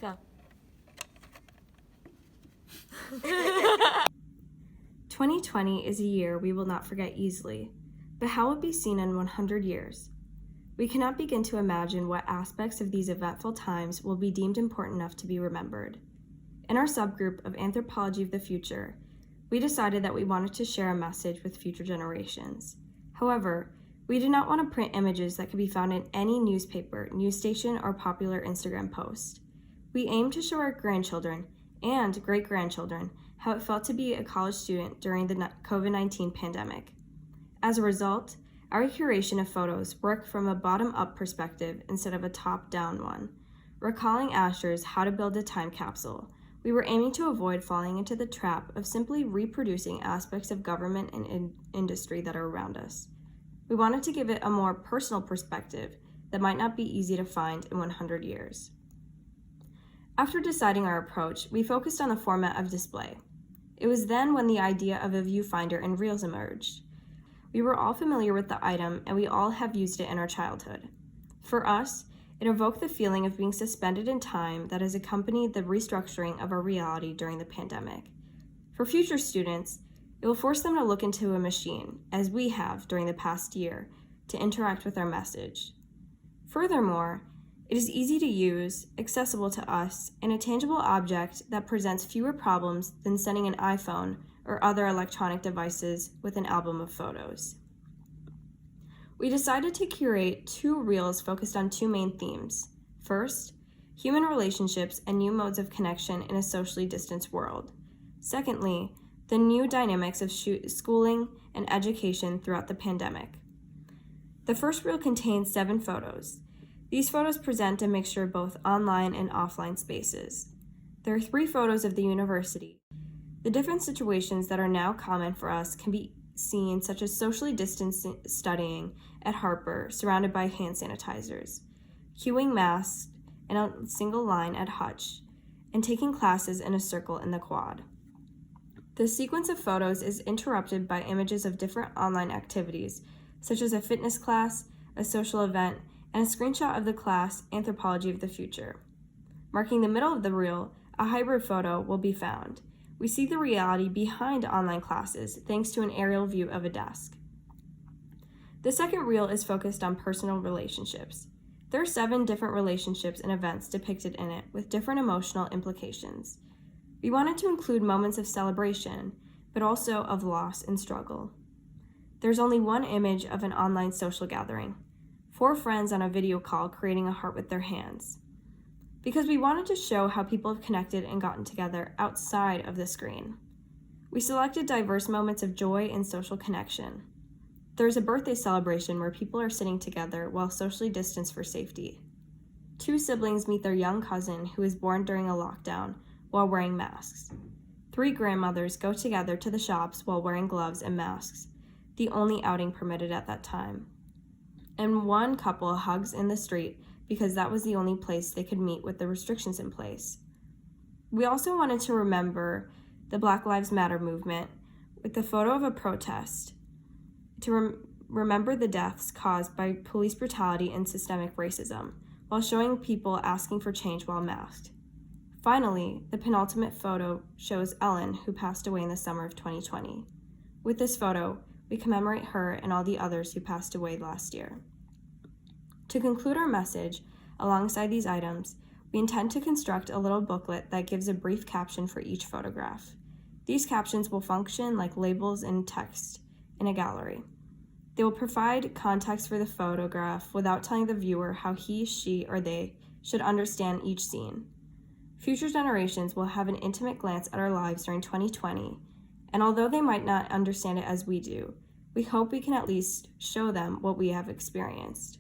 Go. 2020 is a year we will not forget easily, but how will it be seen in 100 years? We cannot begin to imagine what aspects of these eventful times will be deemed important enough to be remembered. In our subgroup of Anthropology of the Future, we decided that we wanted to share a message with future generations. However, we did not want to print images that could be found in any newspaper, news station, or popular Instagram post. We aimed to show our grandchildren and great-grandchildren how it felt to be a college student during the COVID-19 pandemic. As a result, our curation of photos worked from a bottom-up perspective instead of a top-down one. Recalling Asher's How to Build a Time Capsule, we were aiming to avoid falling into the trap of simply reproducing aspects of government and industry that are around us. We wanted to give it a more personal perspective that might not be easy to find in 100 years. After deciding our approach, we focused on the format of display. It was then when the idea of a viewfinder and reels emerged. We were all familiar with the item, and we all have used it in our childhood. For us, it evoked the feeling of being suspended in time that has accompanied the restructuring of our reality during the pandemic. For future students, it will force them to look into a machine, as we have during the past year, to interact with our message. Furthermore, it is easy to use, accessible to us, and a tangible object that presents fewer problems than sending an iPhone or other electronic devices with an album of photos. We decided to curate 2 reels focused on 2 main themes. First, human relationships and new modes of connection in a socially distanced world. Secondly, the new dynamics of schooling and education throughout the pandemic. The first reel contains 7 photos. These photos present a mixture of both online and offline spaces. There are 3 photos of the university. The different situations that are now common for us can be seen, such as socially distanced studying at Harper, surrounded by hand sanitizers, queuing masks in a single line at Hutch, and taking classes in a circle in the quad. The sequence of photos is interrupted by images of different online activities, such as a fitness class, a social event, and a screenshot of the class Anthropology of the Future. Marking the middle of the reel, a hybrid photo will be found. We see the reality behind online classes thanks to an aerial view of a desk. The second reel is focused on personal relationships. There are 7 different relationships and events depicted in it with different emotional implications. We wanted to include moments of celebration, but also of loss and struggle. There's only one image of an online social gathering. 4 friends on a video call creating a heart with their hands. Because we wanted to show how people have connected and gotten together outside of the screen. We selected diverse moments of joy and social connection. There's a birthday celebration where people are sitting together while socially distanced for safety. 2 siblings meet their young cousin who was born during a lockdown while wearing masks. 3 grandmothers go together to the shops while wearing gloves and masks, the only outing permitted at that time. And 1 couple hugs in the street because that was the only place they could meet with the restrictions in place. We also wanted to remember the Black Lives Matter movement with the photo of a protest to remember the deaths caused by police brutality and systemic racism, while showing people asking for change while masked. Finally, the penultimate photo shows Ellen, who passed away in the summer of 2020. With this photo, we commemorate her and all the others who passed away last year. To conclude our message, alongside these items, we intend to construct a little booklet that gives a brief caption for each photograph. These captions will function like labels and text in a gallery. They will provide context for the photograph without telling the viewer how he, she, or they should understand each scene. Future generations will have an intimate glance at our lives during 2020, and although they might not understand it as we do, we hope we can at least show them what we have experienced.